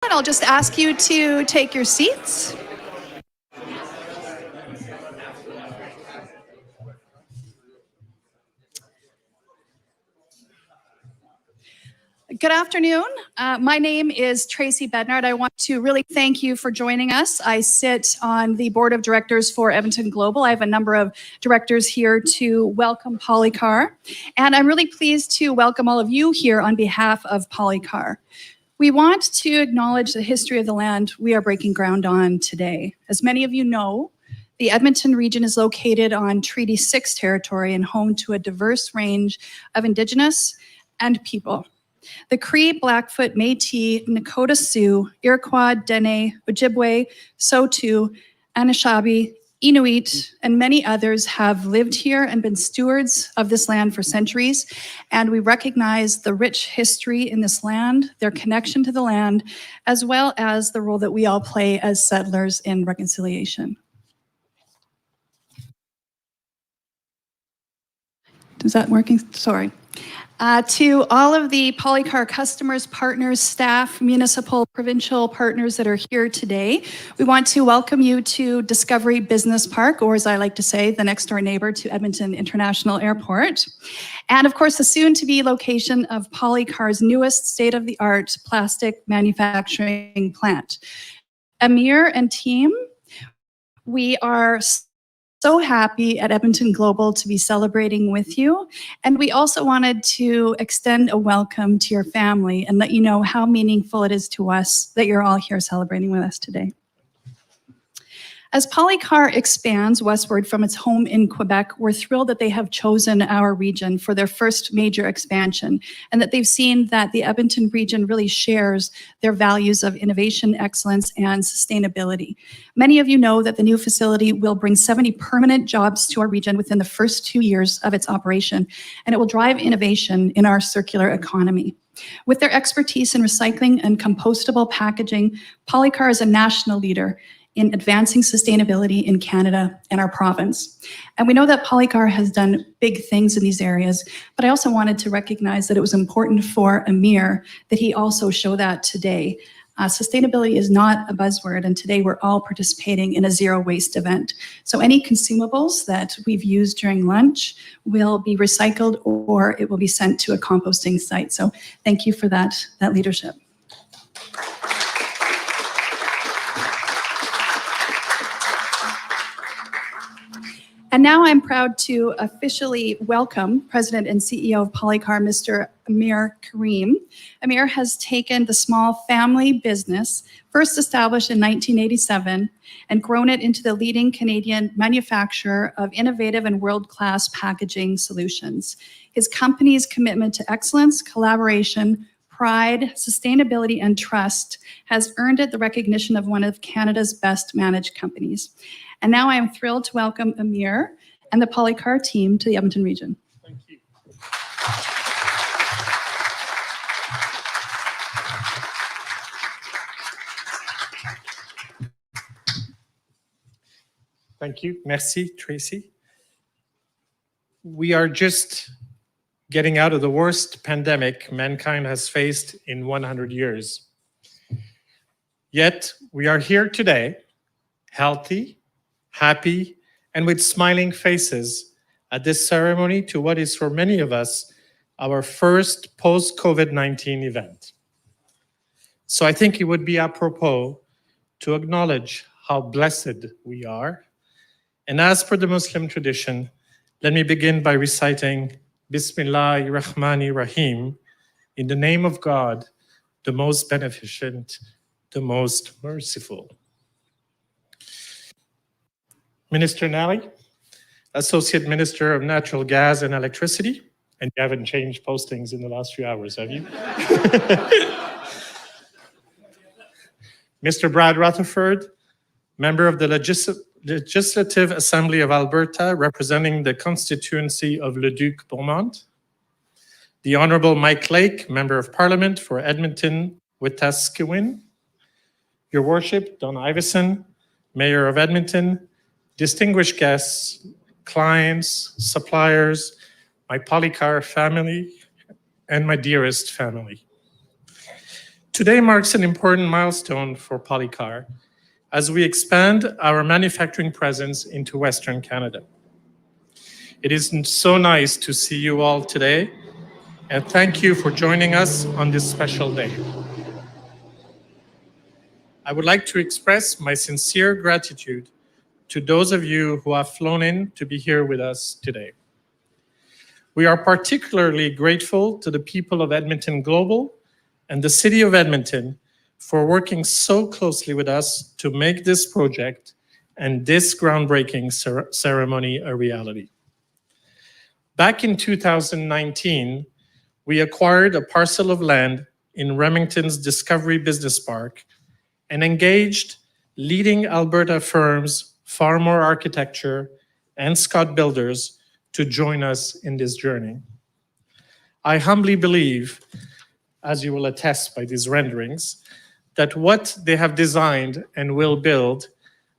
I'll just ask you to take your seats. Good afternoon. My name is Tracy Bednard. I want to really thank you for joining us. I sit on the board of directors for Edmonton Global. I have a number of directors here to welcome Polykar, and I'm really pleased to welcome all of you here on behalf of Polykar. We want to acknowledge the history of the land we are breaking ground on today. As many of you know, the Edmonton region is located on Treaty 6 territory and home to a diverse range of Indigenous and people. The Cree, Blackfoot, Métis, Nakota Sioux, Iroquois, Dene, Ojibwe, Saulteaux, Anishinaabe, Inuit, and many others have lived here and been stewards of this land for centuries, and we recognize the rich history in this land, their connection to the land, as well as the role that we all play as settlers in reconciliation. Is that working? Sorry. To all of the Polykar customers, partners, staff, municipal, provincial partners that are here today, we want to welcome you to Discovery Business Park, or as I like to say, the next door neighbor to Edmonton International Airport. And of course, the soon-to-be location of Polykar's newest state-of-the-art plastic manufacturing plant. Amir and team, we are so happy at Edmonton Global to be celebrating with you. And we also wanted to extend a welcome to your family and let you know how meaningful it is to us that you're all here celebrating with us today. As Polykar expands westward from its home in Quebec, we're thrilled that they have chosen our region for their first major expansion and that they've seen that the Edmonton region really shares their values of innovation, excellence, and sustainability. Many of you know that the new facility will bring 70 permanent jobs to our region within the first 2 years of its operation, and it will drive innovation in our circular economy. With their expertise in recycling and compostable packaging, Polykar is a national leader in advancing sustainability in Canada and our province. And we know that Polykar has done big things in these areas, but I also wanted to recognize that it was important for Amir that he also show that today. Sustainability is not a buzzword, and today we're all participating in a zero waste event. So any consumables that we've used during lunch will be recycled or it will be sent to a composting site. So thank you for that leadership. And now I'm proud to officially welcome President and CEO of Polykar, Mr. Amir Karim. Amir has taken the small family business, first established in 1987, and grown it into the leading Canadian manufacturer of innovative and world-class packaging solutions. His company's commitment to excellence, collaboration, pride, sustainability, and trust has earned it the recognition of one of Canada's best managed companies. And now I am thrilled to welcome Amir and the Polykar team to the Edmonton region. Thank you. Thank you. Merci, Tracy. We are just getting out of the worst pandemic mankind has faced in 100 years. Yet, we are here today, healthy, happy, and with smiling faces at this ceremony to what is for many of us our first post-COVID-19 event. So I think it would be apropos to acknowledge how blessed we are. And as per the Muslim tradition, let me begin by reciting Bismillahir Rahmanir Rahim, in the name of God, the most beneficent, the most merciful. Minister Nally, Associate Minister of Natural Gas and Electricity, and you haven't changed postings in the last few hours, have you? Mr. Brad Rutherford, Member of the Legislative Assembly of Alberta, representing the constituency of Leduc-Beaumont. The Honourable Mike Lake, Member of Parliament for Edmonton, Wetaskiwin. Your Worship, Don Iveson, Mayor of Edmonton, distinguished guests, clients, suppliers, my Polykar family, and my dearest family. Today marks an important milestone for Polykar as we expand our manufacturing presence into Western Canada. It is so nice to see you all today, and thank you for joining us on this special day. I would like to express my sincere gratitude to those of you who have flown in to be here with us today. We are particularly grateful to the people of Edmonton Global and the City of Edmonton for working so closely with us to make this project and this groundbreaking ceremony a reality. Back in 2019, we acquired a parcel of land in Remington's Discovery Business Park and engaged leading Alberta firms, Farmore Architecture, and Scott Builders to join us in this journey. I humbly believe, as you will attest by these renderings, that what they have designed and will build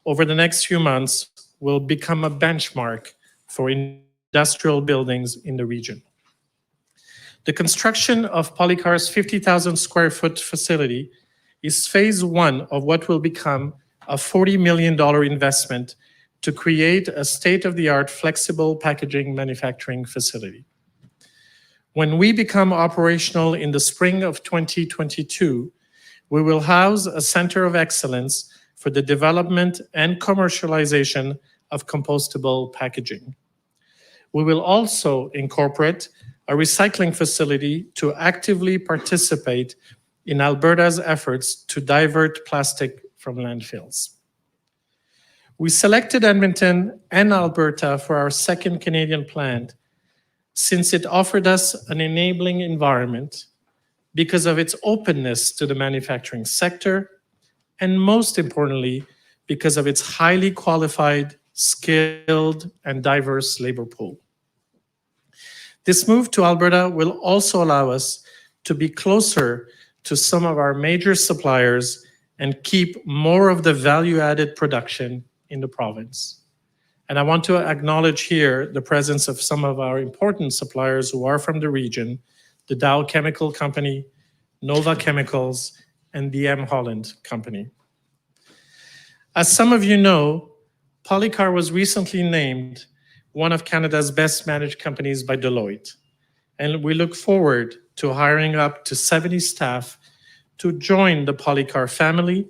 over the next few months will become a benchmark for industrial buildings in the region. The construction of Polykar's 50,000 square foot facility is phase one of what will become a $40 million investment to create a state-of-the-art flexible packaging manufacturing facility. When we become operational in the spring of 2022, we will house a center of excellence for the development and commercialization of compostable packaging. We will also incorporate a recycling facility to actively participate in Alberta's efforts to divert plastic from landfills. We selected Edmonton and Alberta for our second Canadian plant since it offered us an enabling environment because of its openness to the manufacturing sector, and most importantly, because of its highly qualified, skilled, and diverse labor pool. This move to Alberta will also allow us to be closer to some of our major suppliers and keep more of the value-added production in the province. And I want to acknowledge here the presence of some of our important suppliers who are from the region, the Dow Chemical Company, Nova Chemicals, and the M. Holland Company. As some of you know, Polykar was recently named one of Canada's best managed companies by Deloitte, and we look forward to hiring up to 70 staff to join the Polykar family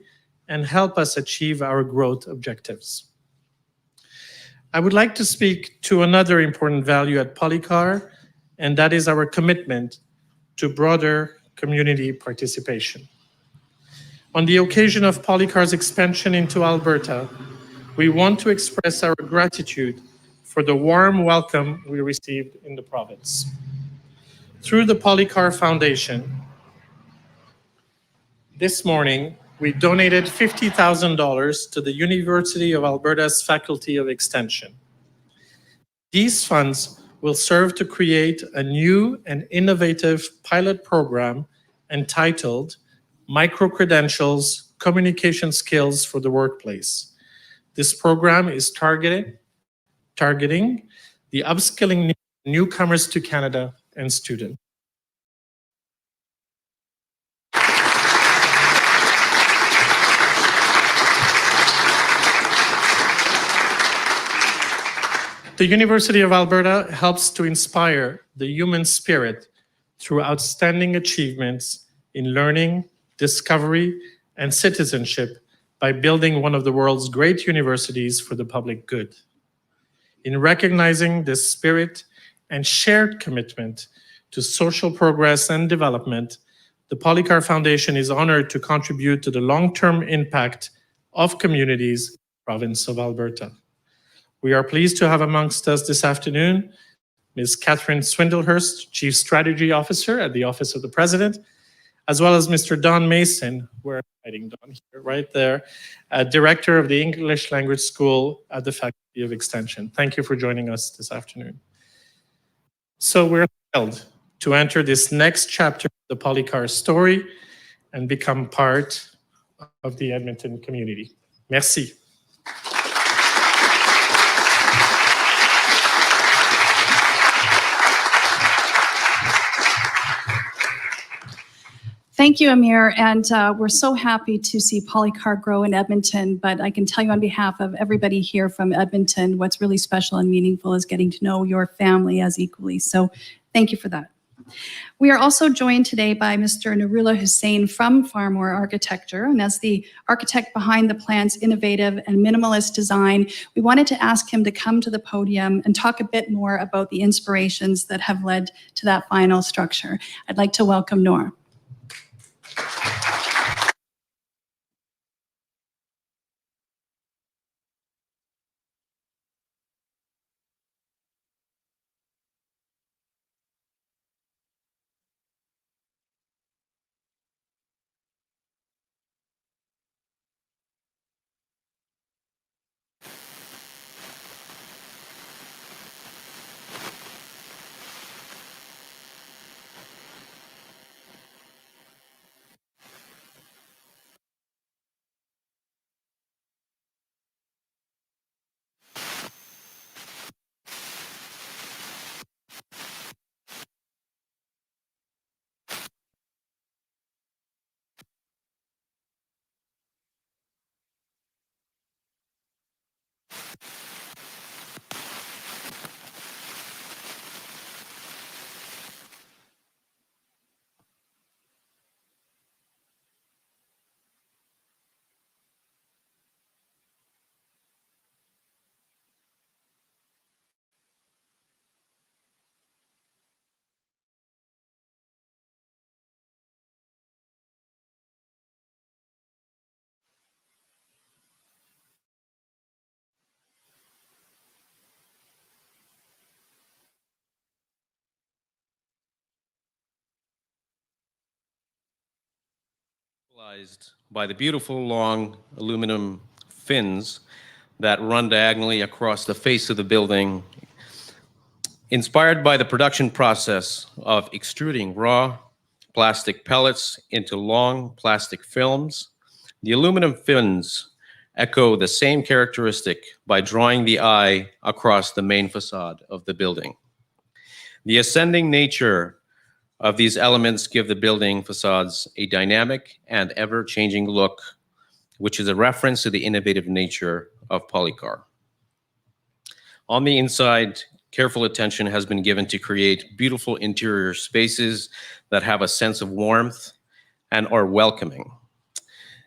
and help us achieve our growth objectives. I would like to speak to another important value at Polykar, and that is our commitment to broader community participation. On the occasion of Polykar's expansion into Alberta, we want to express our gratitude for the warm welcome we received in the province. Through the Polykar Foundation, this morning, we donated $50,000 to the University of Alberta's Faculty of Extension. These funds will serve to create a new and innovative pilot program entitled Micro-Credentials, Communication Skills for the Workplace. This program is targeting the upskilling newcomers to Canada and students. The University of Alberta helps to inspire the human spirit through outstanding achievements in learning, discovery, and citizenship by building one of the world's great universities for the public good. In recognizing this spirit and shared commitment to social progress and development, the Polykar Foundation is honored to contribute to the long-term impact of communities in the province of Alberta. We are pleased to have amongst us this afternoon Ms. Catherine Swindlehurst, Chief Strategy Officer at the Office of the President, as well as Mr. Don Mason, we're hiding Don here, right there, Director of the English Language School at the Faculty of Extension. Thank you for joining us this afternoon. So we're thrilled to enter this next chapter of the Polykar story and become part of the Edmonton community. Merci. Thank you, Amir, and we're so happy to see Polykar grow in Edmonton, but I can tell you on behalf of everybody here from Edmonton, what's really special and meaningful is getting to know your family as equally, so thank you for that. We are also joined today by Mr. Nurullah Hussain from Farmore Architecture, and as the architect behind the plan's innovative and minimalist design, we wanted to ask him to come to the podium and talk a bit more about the inspirations that have led to that final structure. I'd like to welcome Noor. By the beautiful long aluminum fins that run diagonally across the face of the building, inspired by the production process of extruding raw plastic pellets into long plastic films. The aluminum fins echo the same characteristic by drawing the eye across the main facade of the building. The ascending nature of these elements give the building facades a dynamic and ever-changing look, which is a reference to the innovative nature of Polykar. On the inside, careful attention has been given to create beautiful interior spaces that have a sense of warmth and are welcoming.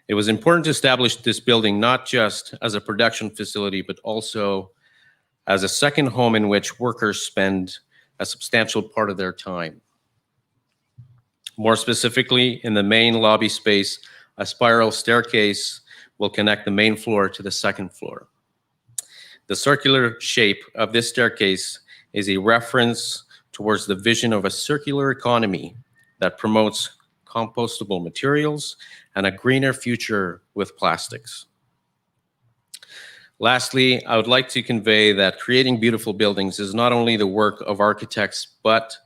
It was important to establish this building not just as a production facility, but also as a second home in which workers spend a substantial part of their time. More specifically, in the main lobby space, a spiral staircase will connect the main floor to the second floor. The circular shape of this staircase is a reference towards the vision of a circular economy that promotes compostable materials and a greener future with plastics. Lastly, I would like to convey that creating beautiful buildings is not only the work of architects, but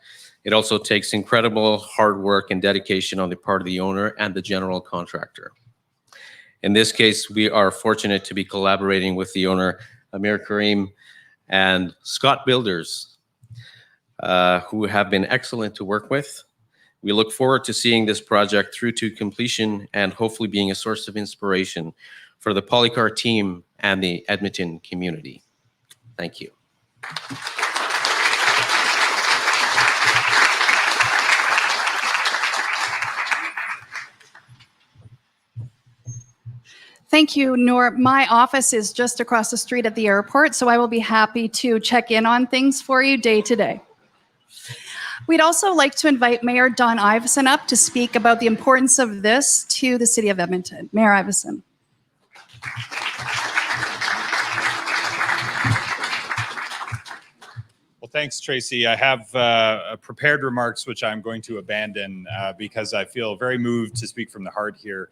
it also takes incredible hard work and dedication on the part of the owner and the general contractor. In this case, we are fortunate to be collaborating with the owner, Amir Karim, and Scott Builders, who have been excellent to work with. We look forward to seeing this project through to completion and hopefully being a source of inspiration for the Polykar team and the Edmonton community. Thank you. Thank you, Noor. My office is just across the street at the airport, so I will be happy to check in on things for you day to day. We'd also like to invite Mayor Don Iveson up to speak about the importance of this to the City of Edmonton. Mayor Iveson. Well, thanks, Tracy. I have prepared remarks, which I'm going to abandon because I feel very moved to speak from the heart here.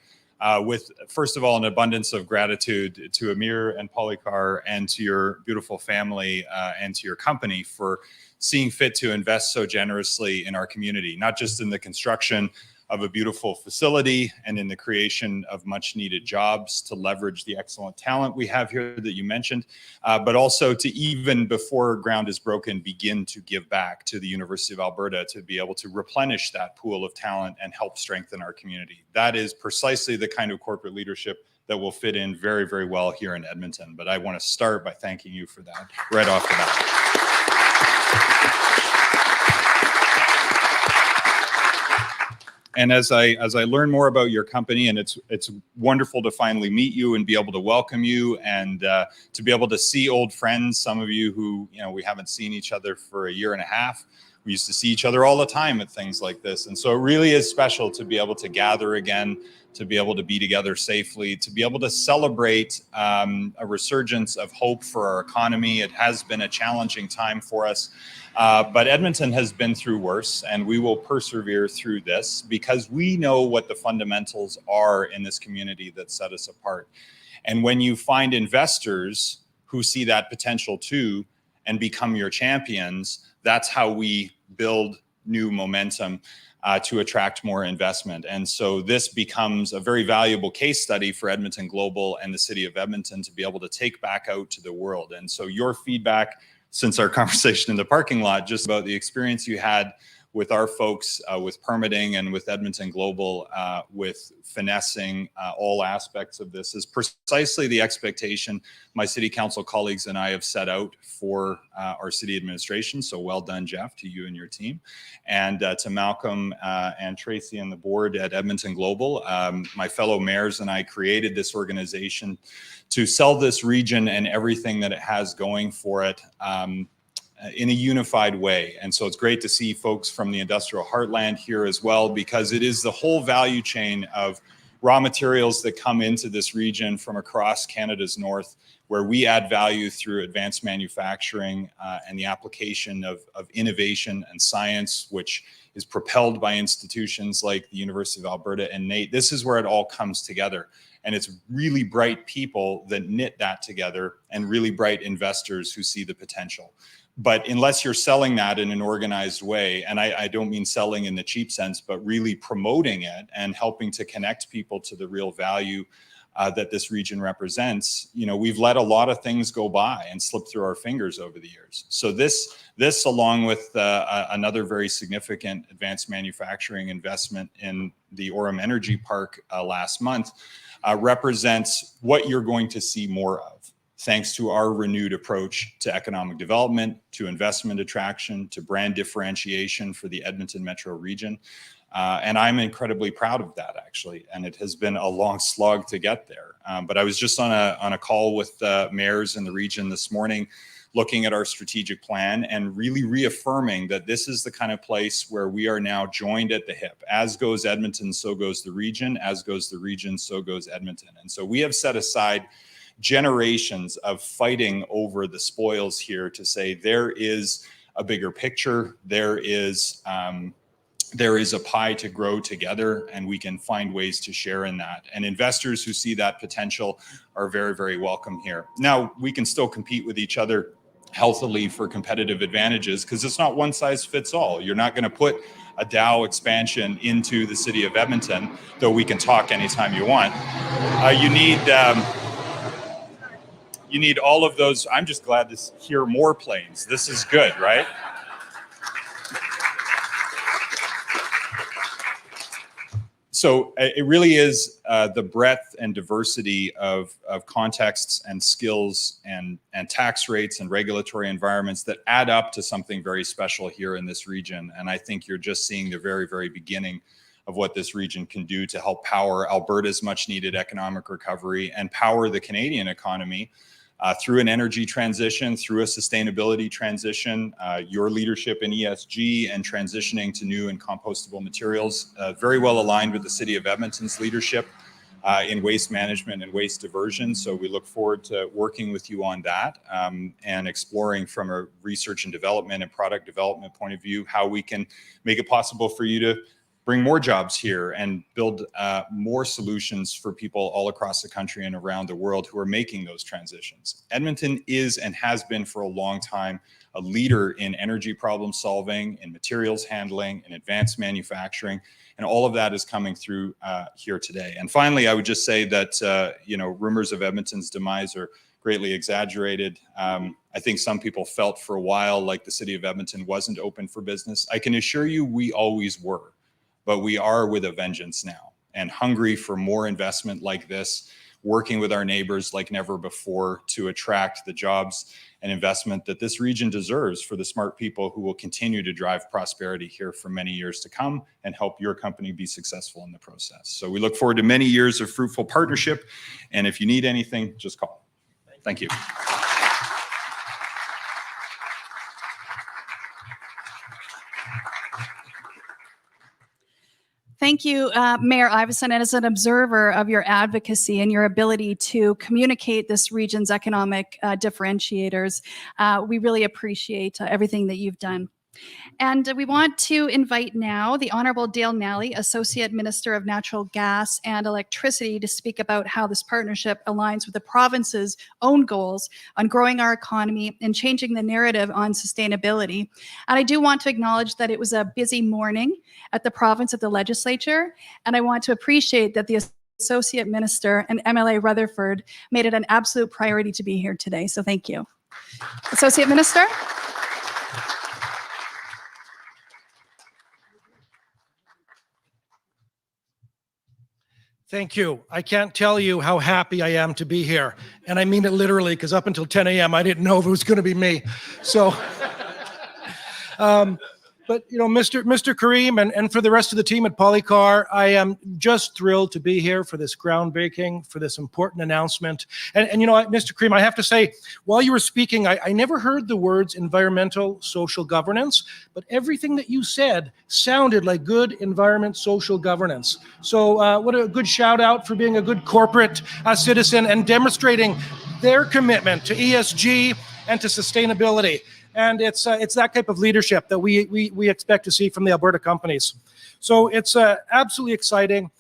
With, first of all, an abundance of gratitude to Amir and Polykar and to your beautiful family and to your company for seeing fit to invest so generously in our community, not just in the construction, of a beautiful facility and in the creation of much needed jobs to leverage the excellent talent we have here that you mentioned, but also to, even before ground is broken, begin to give back to the University of Alberta to be able to replenish that pool of talent and help strengthen our community. That is precisely the kind of corporate leadership that will fit in very, very well here in Edmonton. But I want to start by thanking you for that right off the bat. And as I learn more about your company, and it's wonderful to finally meet you and be able to welcome you, and to be able to see old friends, some of you who, we haven't seen each other for a year and a half. We used to see each other all the time at things like this. And so it really is special to be able to gather again, to be able to be together safely, to be able to celebrate a resurgence of hope for our economy. It has been a challenging time for us, but Edmonton has been through worse, and we will persevere through this because we know what the fundamentals are in this community that set us apart. And when you find investors who see that potential too and become your champions, that's how we build new momentum to attract more investment. And so this becomes a very valuable case study for Edmonton Global and the city of Edmonton to be able to take back out to the world. And so your feedback since our conversation in the parking lot, just about the experience you had with our folks, with permitting and with Edmonton Global, with finessing all aspects of this, is precisely the expectation my city council colleagues and I have set out for our city administration. So well done, Jeff, to you and your team. And to Malcolm and Tracy and the board at Edmonton Global. My fellow mayors and I created this organization to sell this region and everything that it has going for it in a unified way. And so it's great to see folks from the industrial heartland here as well, because it is the whole value chain of raw materials that come into this region from across Canada's north, where we add value through advanced manufacturing and the application of innovation and science, which is propelled by institutions like the University of Alberta and NAIT. This is where it all comes together. And it's really bright people that knit that together, and really bright investors who see the potential. But unless you're selling that in an organized way, and I don't mean selling in the cheap sense, but really promoting it and helping to connect people to the real value that this region represents, we've let a lot of things go by and slip through our fingers over the years. So this along with another very significant advanced manufacturing investment in the Orem Energy Park last month, represents what you're going to see more of, thanks to our renewed approach to economic development, to investment attraction, to brand differentiation for the Edmonton metro region. And I'm incredibly proud of that, actually. And it has been a long slog to get there. But I was just on a call with mayors in the region this morning, looking at our strategic plan and really reaffirming that this is the kind of place where we are now joined at the hip. As goes Edmonton, so goes the region. As goes the region, so goes Edmonton. And so we have set aside generations of fighting over the spoils here to say there is a bigger picture, there is a pie to grow together, and we can find ways to share in that. And investors who see that potential are very, very welcome here. Now, we can still compete with each other healthily for competitive advantages, because it's not one size fits all. You're not going to put a Dow expansion into the city of Edmonton, though we can talk anytime you want. You need all of those. I'm just glad to hear more planes. This is good, right? So it really is the breadth and diversity of contexts and skills and tax rates and regulatory environments that add up to something very special here in this region. And I think you're just seeing the very, very beginning of what this region can do to help power Alberta's much needed economic recovery and power the Canadian economy through an energy transition, through a sustainability transition, your leadership in ESG and transitioning to new and compostable materials, very well aligned with the City of Edmonton's leadership in waste management and waste diversion. So we look forward to working with you on that and exploring from a research and development and product development point of view how we can make it possible for you to bring more jobs here and build more solutions for people all across the country and around the world who are making those transitions. Edmonton is and has been for a long time a leader in energy problem solving, in materials handling, in advanced manufacturing, and all of that is coming through here today. And finally, I would just say that rumors of Edmonton's demise are greatly exaggerated. I think some people felt for a while like the city of Edmonton wasn't open for business. I can assure you we always were, but we are with a vengeance now and hungry for more investment like this, working with our neighbors like never before to attract the jobs and investment that this region deserves for the smart people who will continue to drive prosperity here for many years to come and help your company be successful in the process. So we look forward to many years of fruitful partnership. And if you need anything, just call. Thank you. Thank you, Mayor Iveson, and as an observer of your advocacy and your ability to communicate this region's economic differentiators, we really appreciate everything that you've done. And we want to invite now the Honorable Dale Nally, Associate Minister of Natural Gas and Electricity, to speak about how this partnership aligns with the province's own goals on growing our economy and changing the narrative on sustainability. And I do want to acknowledge that it was a busy morning at the province at the legislature, and I want to appreciate that the Associate Minister and MLA Rutherford made it an absolute priority to be here today. So thank you. Associate Minister. Thank you. I can't tell you how happy I am to be here. And I mean it literally, because up until 10 a.m., I didn't know if it was going to be me. So, but, Mr. Kareem and for the rest of the team at Polykar, I am just thrilled to be here for this groundbreaking, for this important announcement. And Mr. Kareem, I have to say, while you were speaking, I never heard the words environmental social governance, but everything that you said sounded like good environment social governance. So what a good shout out for being a good corporate citizen and demonstrating their commitment to ESG and to sustainability. And it's that type of leadership that we expect to see from the Alberta companies. So it's absolutely exciting.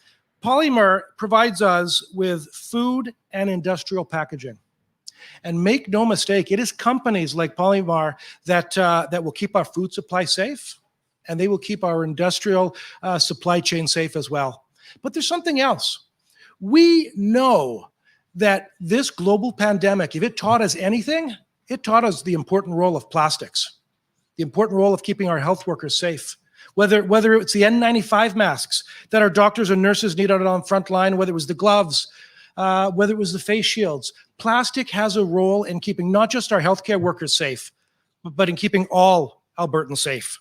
Polymer provides us with food and industrial packaging. And make no mistake, it is companies like Polymer that will keep our food supply safe, and they will keep our industrial supply chain safe as well. But there's something else. We know that this global pandemic, if it taught us anything, it taught us the important role of plastics, the important role of keeping our health workers safe. Whether it's the N95 masks that our doctors and nurses need out on the front line, whether it was the gloves, whether it was the face shields, plastic has a role in keeping not just our healthcare workers safe, but in keeping all Albertans safe.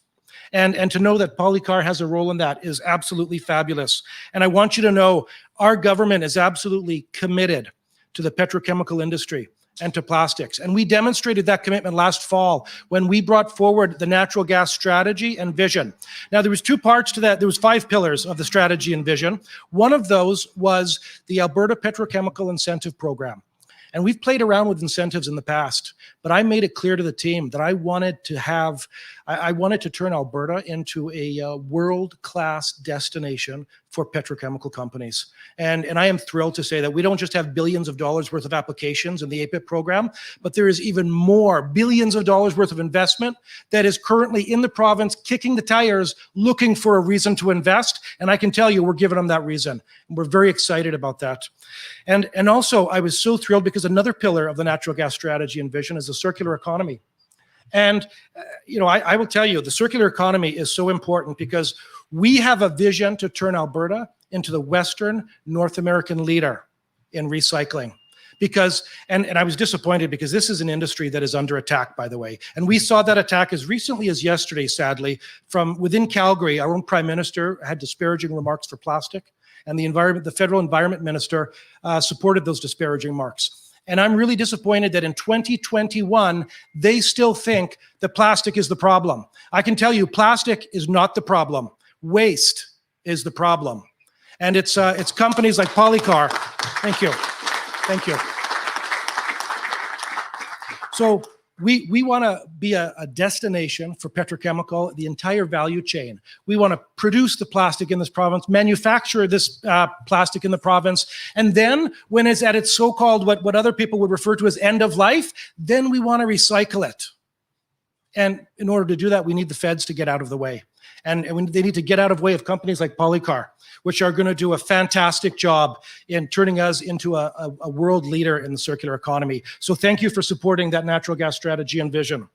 And to know that Polykar has a role in that is absolutely fabulous. And I want you to know our government is absolutely committed to the petrochemical industry and to plastics. And we demonstrated that commitment last fall when we brought forward the natural gas strategy and vision. Now, there was two parts to that. There was 5 pillars of the strategy and vision. One of those was the Alberta Petrochemical Incentive Program. And we've played around with incentives in the past, but I made it clear to the team that I wanted to turn Alberta into a world-class destination for petrochemical companies. And I am thrilled to say that we don't just have billions of dollars worth of applications in the APIP program, but there is even more billions of dollars worth of investment that is currently in the province kicking the tires, looking for a reason to invest. And I can tell you, we're giving them that reason. And we're very excited about that. And also, I was so thrilled because another pillar of the natural gas strategy and vision is the circular economy. And, I will tell you, the circular economy is so important because we have a vision to turn Alberta into the Western North American leader in recycling. And I was disappointed because this is an industry that is under attack, by the way. And we saw that attack as recently as yesterday, sadly, from within Calgary. Our own Prime Minister had disparaging remarks for plastic, and the federal environment minister supported those disparaging remarks. And I'm really disappointed that in 2021, they still think that plastic is the problem. I can tell you, plastic is not the problem. Waste is the problem. And it's companies like Polykar. Thank you. Thank you. So We want to be a destination for petrochemical, the entire value chain. We want to produce the plastic in this province, manufacture this plastic in the province, and then when it's at its so-called, what other people would refer to as end of life, then we want to recycle it. And in order to do that, we need the feds to get out of the way. And they need to get out of the way of companies like Polykar, which are going to do a fantastic job in turning us into a world leader in the circular economy. So thank you for supporting that natural gas strategy and vision.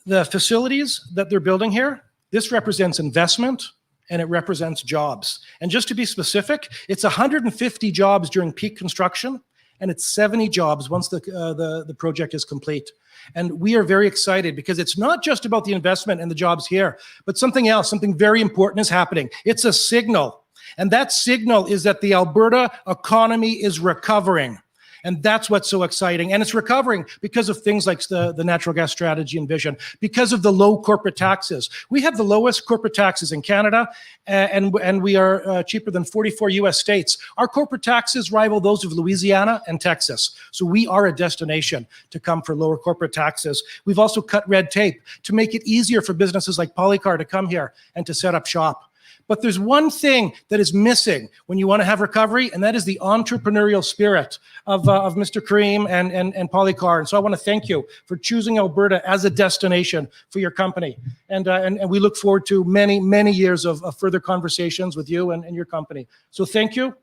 The facilities that they're building here, this represents investment and it represents jobs. And just to be specific, it's 150 jobs during peak construction, and it's 70 jobs once the project is complete. And we are very excited because it's not just about the investment and the jobs here, but something else, something very important is happening. It's a signal. And that signal is that the Alberta economy is recovering. And that's what's so exciting. And it's recovering because of things like the natural gas strategy and vision, because of the low corporate taxes. We have the lowest corporate taxes in Canada, and we are cheaper than 44 US states. Our corporate taxes rival those of Louisiana and Texas. So we are a destination to come for lower corporate taxes. We've also cut red tape to make it easier for businesses like Polykar to come here and to set up shop. But there's one thing that is missing when you want to have recovery, and that is the entrepreneurial spirit of Mr. Karim and Polykar. And so I want to thank you for choosing Alberta as a destination for your company. And we look forward to many, many years of further conversations with you and your company. So thank you.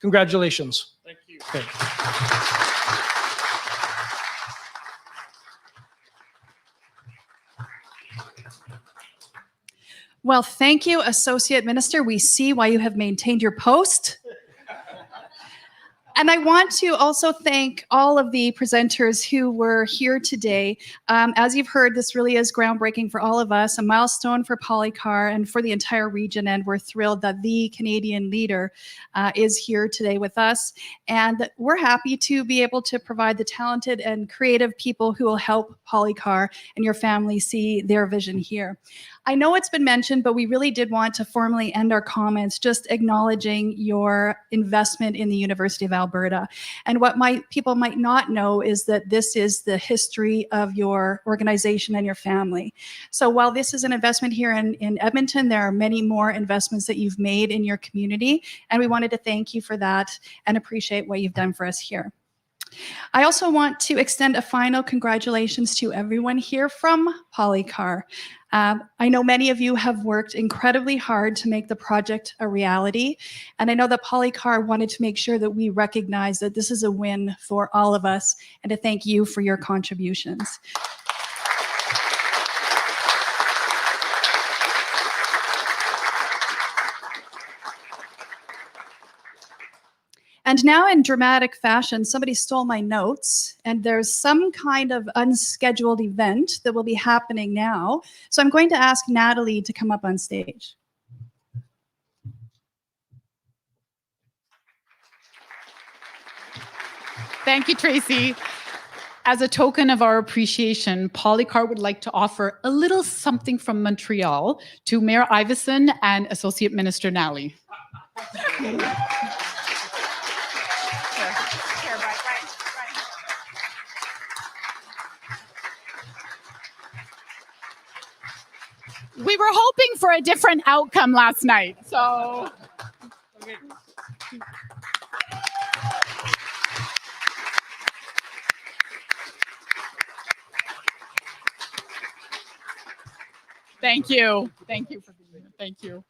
Congratulations. Thank you. Okay. Well, thank you, Associate Minister. We see why you have maintained your post. And I want to also thank all of the presenters who were here today. As you've heard, this really is groundbreaking for all of us, a milestone for Polykar and for the entire region. And we're thrilled that the Canadian leader is here today with us. And we're happy to be able to provide the talented and creative people who will help Polykar and your family see their vision here. I know it's been mentioned, but we really did want to formally end our comments just acknowledging your investment in the University of Alberta. And what people might not know is that this is the history of your organization and your family. So while this is an investment here in Edmonton, there are many more investments that you've made in your community. And we wanted to thank you for that and appreciate what you've done for us here. I also want to extend a final congratulations to everyone here from Polykar. I know many of you have worked incredibly hard to make the project a reality, and I know that Polykar wanted to make sure that we recognize that this is a win for all of us, and to thank you for your contributions. And now in dramatic fashion, somebody stole my notes, and there's some kind of unscheduled event that will be happening now. So I'm going to ask Natalie to come up on stage. Thank you, Tracy. As a token of our appreciation, Polykar would like to offer a little something from Montreal to Mayor Iveson and Associate Minister Nally. We were hoping for a different outcome last night, so. Thank you. Thank you for being here. Thank you.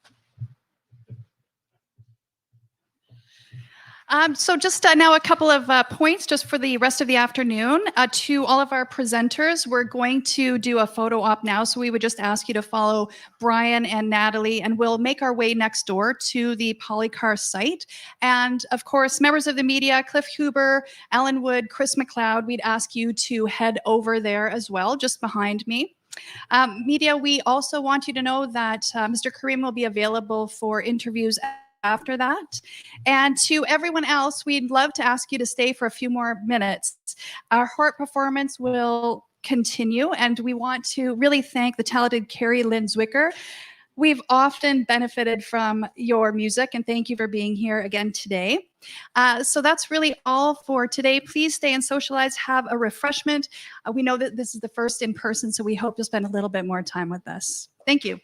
So just now a couple of points just for the rest of the afternoon. To all of our presenters, we're going to do a photo op now. So we would just ask you to follow Brian and Natalie, and we'll make our way next door to the Polykar site. And of course, members of the media, Cliff Huber, Alan Wood, Chris McLeod, we'd ask you to head over there as well, just behind me. Media, we also want you to know that Mr. Karim will be available for interviews after that. And to everyone else, we'd love to ask you to stay for a few more minutes. Our Hort performance will continue, and we want to really thank the talented Carrie Lynn Zwicker, We've often benefited from your music, and thank you for being here again today. So that's really all for today. Please stay and socialize, have a refreshment. We know that this is the first in person, so we hope you'll spend a little bit more time with us. Thank you.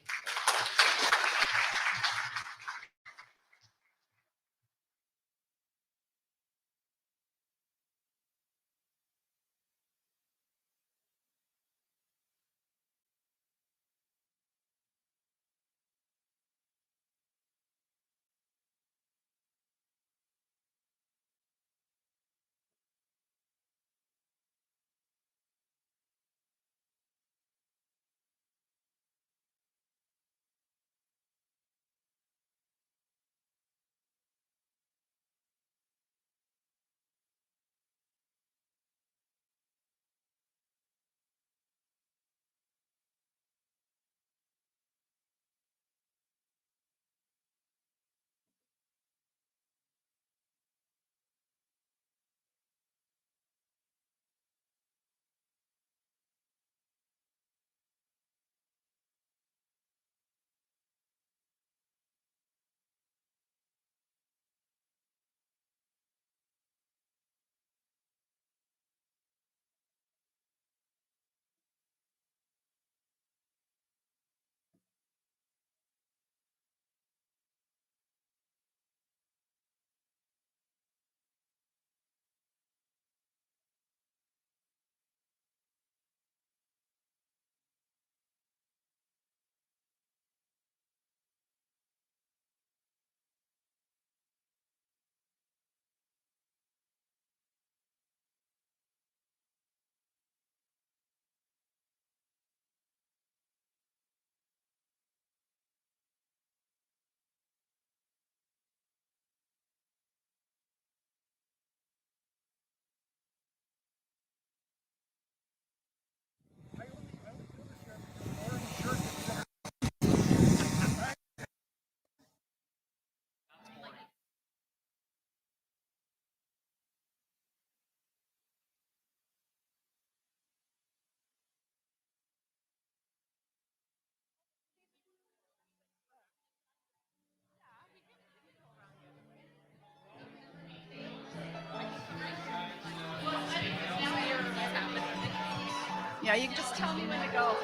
Yeah, you can just tell me when to go.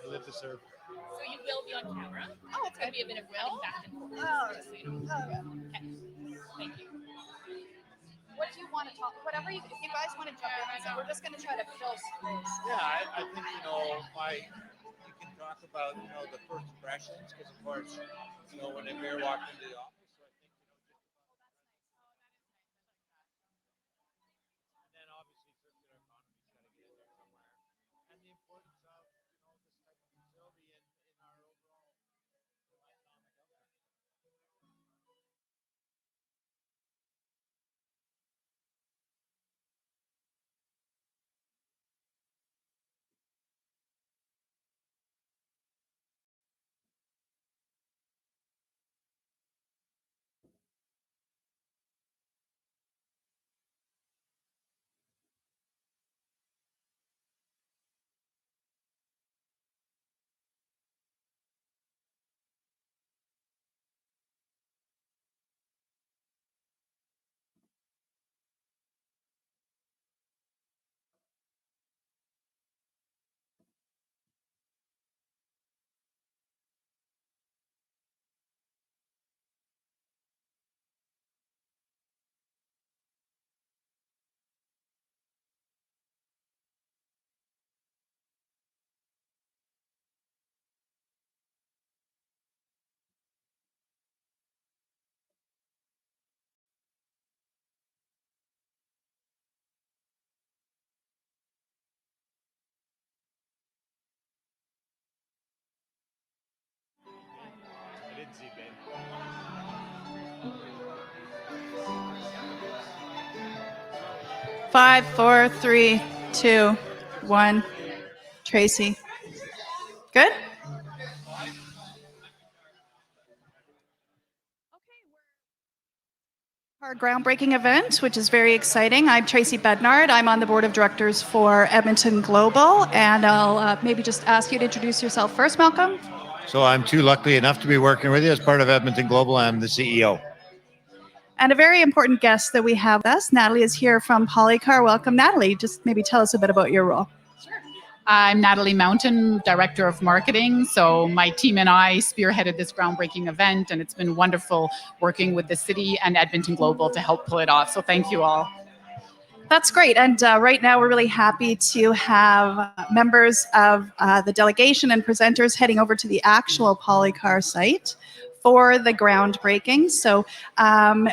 I live to serve. So you will be on camera. Oh, It's going to be a bit of running back and forth. Just so you know. Okay. Thank you. What do you want to talk? Whatever you, if you guys want to jump in, so we're just going to try to fill space. Yeah, I think you can talk about the first impressions because of course when the mayor walked into the office, so I think and then obviously circular economy's got to get in there somewhere, and the importance of this type of facility in our overall economic outlook. I didn't see Ben. 5, 4, 3, 2. 1. Tracy. Good? Our groundbreaking event, which is very exciting. I'm Tracy Bednard. I'm on the board of directors for Edmonton Global, and I'll maybe just ask you to introduce yourself first, Malcolm. So I'm too lucky enough to be working with you as part of Edmonton Global. I'm the CEO. And a very important guest that we have with us, Natalie, is here from Polykar. Welcome, Natalie. Just maybe tell us a bit about your role. I'm Natalie Mountain, Director of Marketing. So my team and I spearheaded this groundbreaking event, and it's been wonderful working with the city and Edmonton Global to help pull it off. So thank you all. That's great. And right now, we're really happy to have members of the delegation and presenters heading over to the actual Polykar site for the groundbreaking. So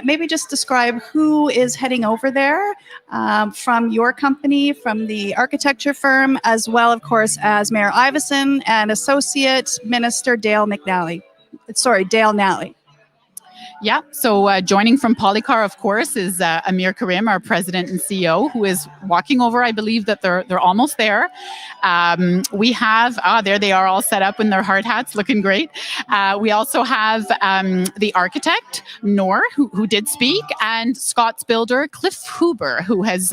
maybe just describe who is heading over there from your company, from the architecture firm, as well, of course, as Mayor Iveson and Associate Minister Dale Nally. Yeah, so joining from Polykar, of course, is Amir Karim, our president and CEO, who is walking over. I believe that they're almost there. We have, there they are all set up in their hard hats, looking great. We also have the architect, Noor, who did speak, and Scott's builder, Cliff Huber, who has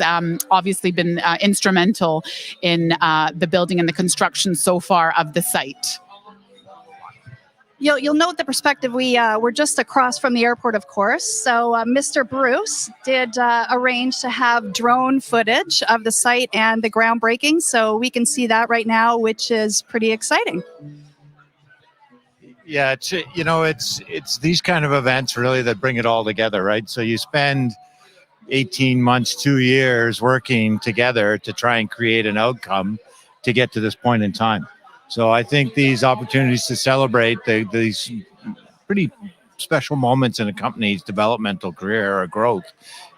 obviously been instrumental in the building and the construction so far of the site. You'll note the perspective. We're just across from the airport, of course. So Mr. Bruce did arrange to have drone footage of the site and the groundbreaking. So we can see that right now, which is pretty exciting. Yeah, it's these kind of events really that bring it all together, right? So you spend 18 months, 2 years working together to try and create an outcome to get to this point in time. So I think these opportunities to celebrate these pretty special moments in a company's developmental career or growth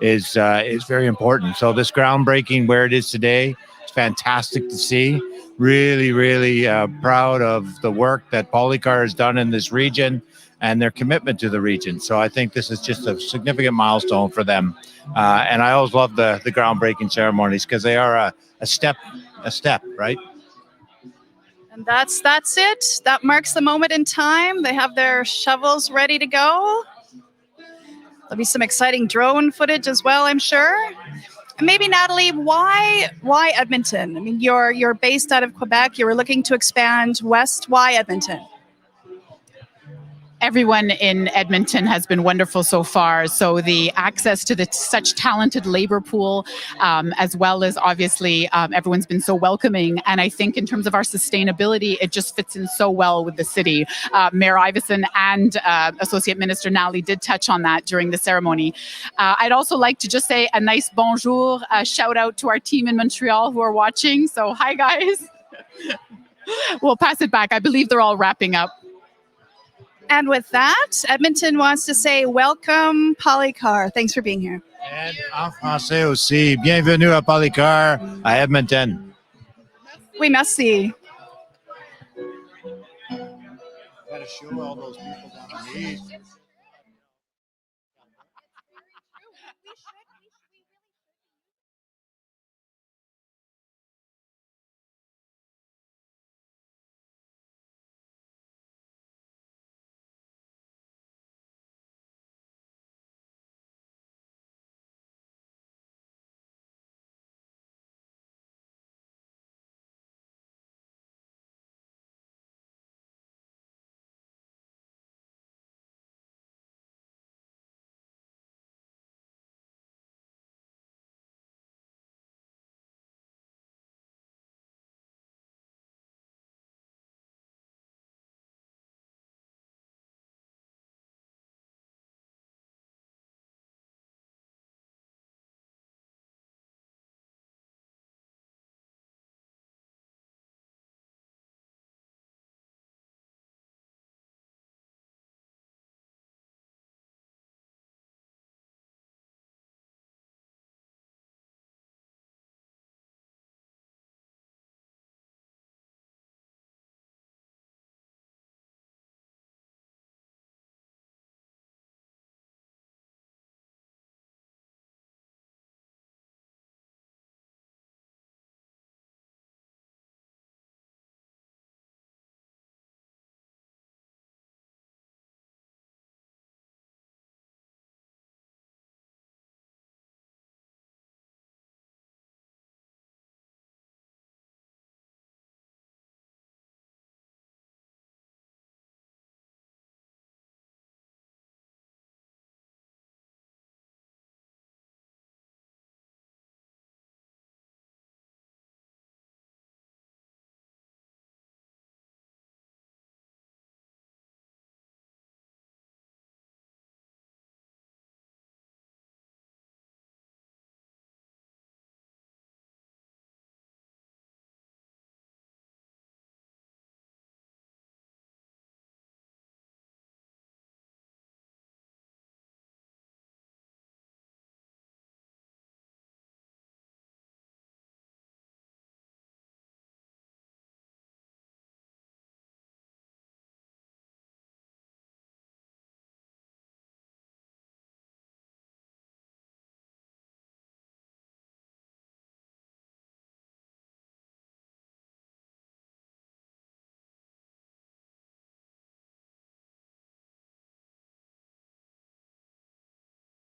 is very important. So this groundbreaking where it is today, it's fantastic to see. Really, really proud of the work that Polykar has done in this region and their commitment to the region. So I think this is just a significant milestone for them. And I always love the groundbreaking ceremonies because they are a step, right? And that's it. That marks the moment in time. They have their shovels ready to go. There'll be some exciting drone footage as well, I'm sure. And maybe, Natalie, why Edmonton? I mean, you're based out of Quebec. You were looking to expand west. Why Edmonton? Everyone in Edmonton has been wonderful so far. So the access to such talented labor pool, as well as obviously everyone's been so welcoming. And I think in terms of our sustainability, it just fits in so well with the city. Mayor Iveson and Associate Minister Nally did touch on that during the ceremony. I'd also like to just say a nice bonjour, a shout out to our team in Montreal who are watching. So hi, guys. We'll pass it back. I believe they're all wrapping up. And with that, Edmonton wants to say welcome, Polykar. Thanks for being here. And en français aussi, bienvenue à Polykar, à Edmonton. Oui, merci. Got to show all those people down on the east.